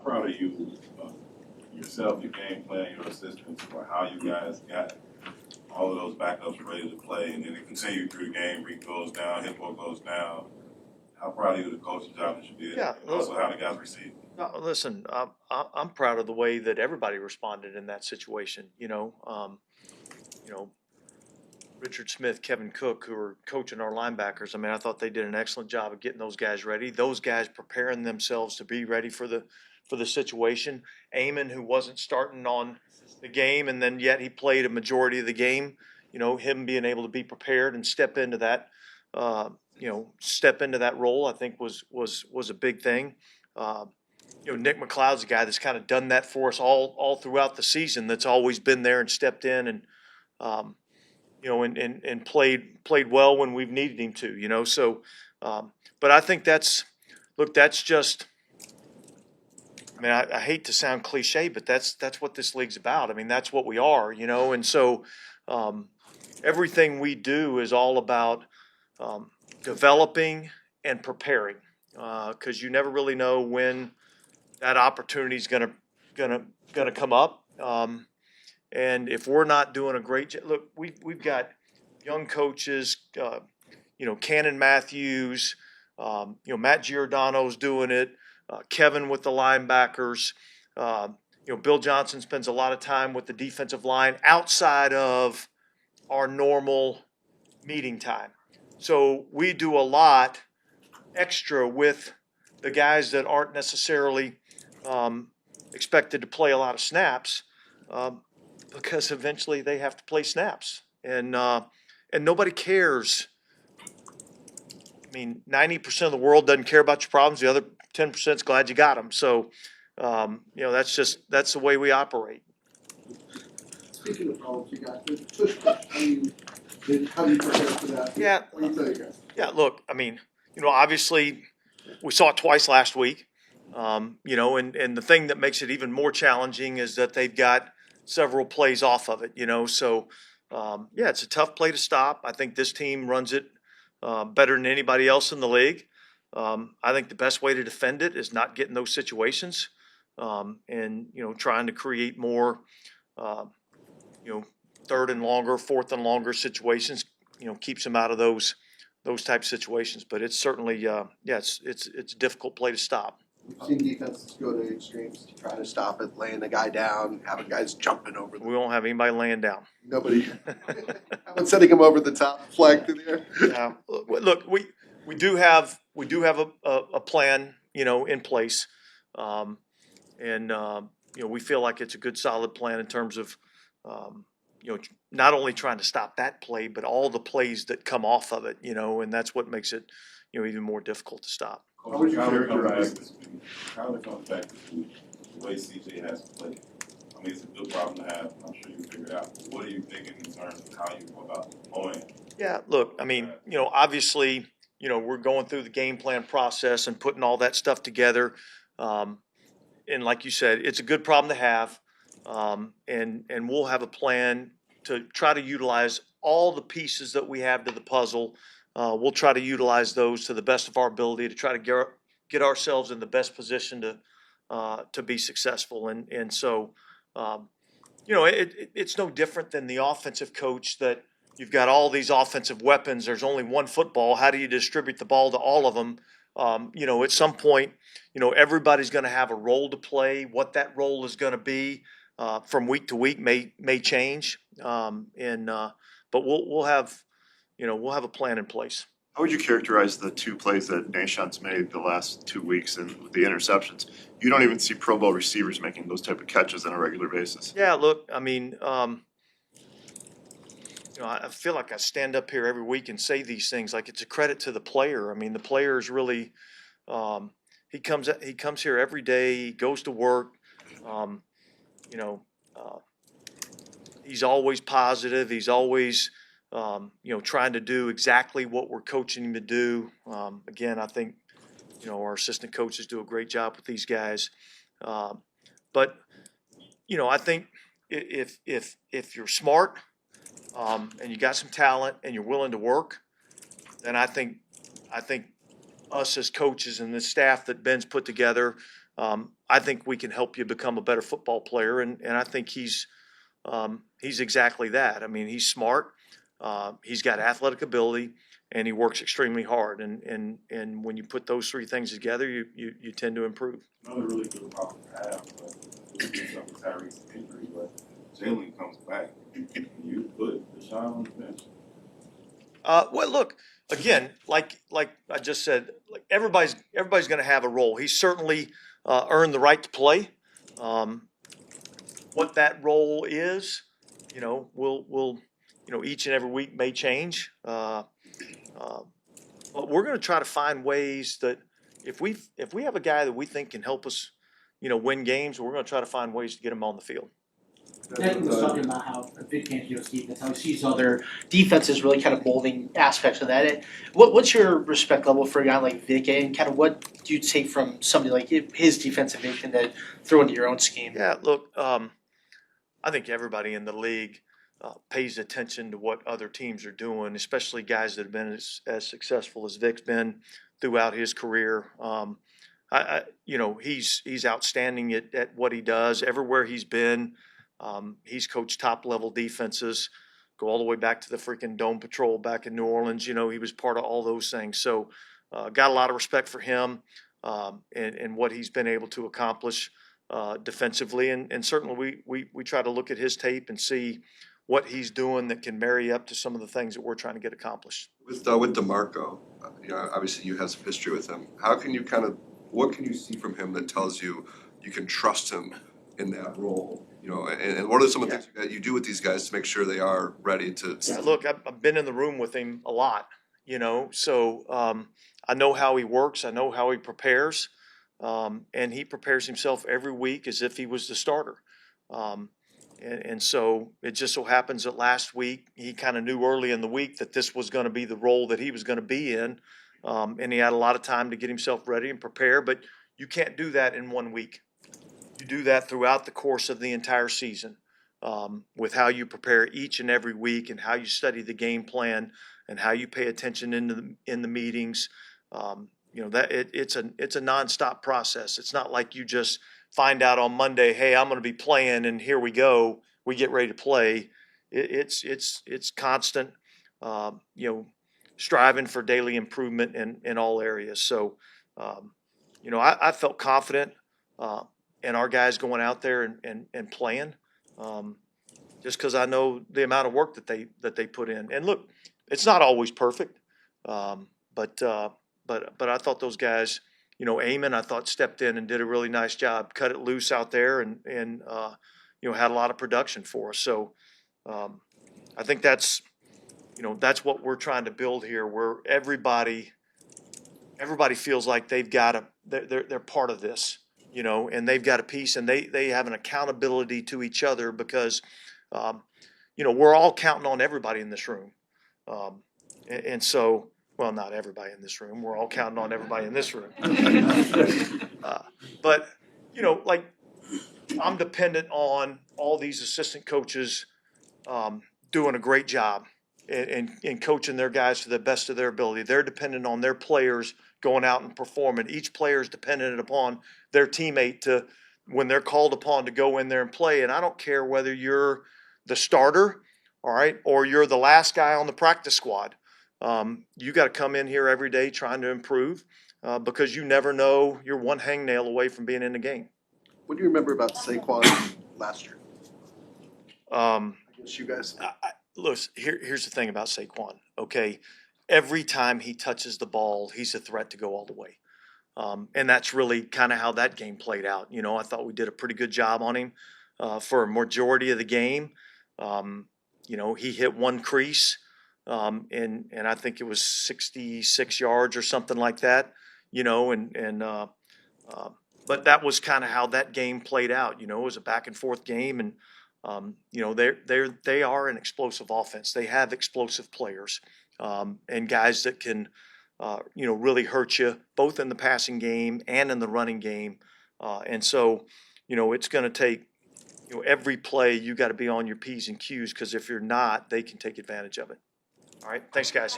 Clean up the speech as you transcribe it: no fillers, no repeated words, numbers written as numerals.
proud of you, yourself, your game plan, your assistants, for how you guys got all of those backups ready to play, and then it continued through the game. Reek goes down, Hippo goes down. How proud of you of the coaching job that you did, and also how the guys received it. Listen, I'm proud of the way that everybody responded in that situation. Richard Smith, Kevin Cook, who are coaching our linebackers. I mean, I thought they did an excellent job of getting those guys ready. Those guys preparing themselves to be ready for the situation. Amon, who wasn't starting on the game, and then yet he played a majority of the game. Him being able to be prepared and step into that role, I think was a big thing. Nick McLeod's a guy that's kind of done that for us all throughout the season. That's always been there and stepped in and and played well when we've needed him to. So, but I think that's just. I mean, I hate to sound cliche, but that's what this league's about. I mean, that's what we are, and so everything we do is all about developing and preparing, because you never really know when that opportunity is gonna come up. And if we're not doing a great job, look, we've got young coaches, Cannon Matthews, Matt Giordano's doing it, Kevin with the linebackers. Bill Johnson spends a lot of time with the defensive line outside of our normal meeting time. So we do a lot extra with the guys that aren't necessarily expected to play a lot of snaps, because eventually they have to play snaps, and nobody cares. I mean, 90% of the world doesn't care about your problems. The other 10% is glad you got them. So, that's the way we operate. Speaking of problems, you got the Tush. How do you prepare for that? Yeah. What do you tell you guys? Yeah. Look, I mean, obviously, we saw it twice last week. And the thing that makes it even more challenging is that they've got several plays off of it. So it's a tough play to stop. I think this team runs it better than anybody else in the league. I think the best way to defend it is not getting those situations, and trying to create more, third and longer, fourth and longer situations. Keeps them out of those type of situations. But it's certainly it's a difficult play to stop. We've seen defenses go to extremes to try to stop it, laying the guy down, having guys jumping over them. We won't have anybody laying down. Nobody. How about setting him over the top, flag through the air? Yeah. Look, we do have a plan, in place, and we feel like it's a good solid plan in terms of not only trying to stop that play, but all the plays that come off of it, and that's what makes it even more difficult to stop. How would you characterize this week? How would it come back this week? The way CJ has to play. I mean, it's a good problem to have. I'm sure you can figure it out. But what are you thinking in terms of how you go about deploying? Yeah, look, I mean, obviously, we're going through the game plan process and putting all that stuff together. And like you said, it's a good problem to have. And we'll have a plan to try to utilize all the pieces that we have to the puzzle. We'll try to utilize those to the best of our ability to try to get ourselves in the best position to be successful. And so, it's no different than the offensive coach that you've got all these offensive weapons. There's only one football. How do you distribute the ball to all of them? At some point, everybody's going to have a role to play. What that role is going to be from week to week may change. But we'll have a plan in place. How would you characterize the two plays that Nashon's made the last 2 weeks and with the interceptions? You don't even see Pro Bowl receivers making those type of catches on a regular basis. Yeah, look, I mean, I feel like I stand up here every week and say these things like it's a credit to the player. I mean, the player is really he comes here every day, he goes to work, he's always positive, he's always trying to do exactly what we're coaching him to do. Again, I think, our assistant coaches do a great job with these guys. But I think if you're smart and you got some talent and you're willing to work, then I think us as coaches and the staff that Ben's put together, I think we can help you become a better football player, and I think he's exactly that. I mean, he's smart, he's got athletic ability, and he works extremely hard. And when you put those three things together, you tend to improve. Another really good problem to have, but it's up with Tyreek's injury, but Jalen comes back. You put Deshaun on the bench. Well, look again, like I just said, like everybody's going to have a role. He's certainly earned the right to play. What that role is, will each and every week may change. But we're going to try to find ways that if we have a guy that we think can help us, win games, we're going to try to find ways to get him on the field. Nick was talking about how Vic Fangio's defense, how he sees other defenses really kind of molding aspects of that. What's your respect level for a guy like Vic, and kind of what do you take from somebody like his defensive vision that throw into your own scheme? Yeah, look, I think everybody in the league pays attention to what other teams are doing, especially guys that have been as successful as Vic's been throughout his career. He's outstanding at what he does everywhere he's been. He's coached top-level defenses, go all the way back to the freaking Dome Patrol back in New Orleans. He was part of all those things. So got a lot of respect for him and what he's been able to accomplish defensively. And certainly we try to look at his tape and see what he's doing that can marry up to some of the things that we're trying to get accomplished. With DeMarco, obviously you have some history with him. What can you see from him that tells you can trust him in that role? And what are some of the things that you do with these guys to make sure they are ready to? Yeah, look, I've been in the room with him a lot, so I know how he works. I know how he prepares, and he prepares himself every week as if he was the starter. And so it just so happens that last week he kind of knew early in the week that this was going to be the role that he was going to be in, and he had a lot of time to get himself ready and prepare. But you can't do that in 1 week. You do that throughout the course of the entire season, with how you prepare each and every week and how you study the game plan and how you pay attention in the meetings. It's a nonstop process. It's not like you just find out on Monday, hey, I'm going to be playing, and here we go. We get ready to play. It's constant, striving for daily improvement in all areas. So, I felt confident in our guys going out there and playing, just because I know the amount of work that they put in. And look, it's not always perfect, but I thought those guys, Eamon, I thought stepped in and did a really nice job, cut it loose out there, and had a lot of production for us. So I think that's what we're trying to build here, where everybody feels like they've got they're part of this, and they've got a piece, and they have an accountability to each other because, we're all counting on everybody in this room. And so, well, not everybody in this room. We're all counting on everybody in this room. But, like, I'm dependent on all these assistant coaches doing a great job and coaching their guys to the best of their ability. They're dependent on their players going out and performing. Each player is dependent upon their teammate to, when they're called upon to go in there and play. And I don't care whether you're the starter, all right, or you're the last guy on the practice squad. You got to come in here every day trying to improve because you never know, you're one hangnail away from being in the game. What do you remember about Saquon last year? Against you guys? Look, here's the thing about Saquon, okay? Every time he touches the ball, he's a threat to go all the way. And that's really kind of how that game played out. I thought we did a pretty good job on him for a majority of the game. He hit one crease, and I think it was 66 yards or something like that, but that was kind of how that game played out. It was a back and forth game, and they are an explosive offense. They have explosive players and guys that can really hurt you both in the passing game and in the running game. And so it's going to take every play you got to be on your P's and Q's, because if you're not, they can take advantage of it. All right, thanks guys.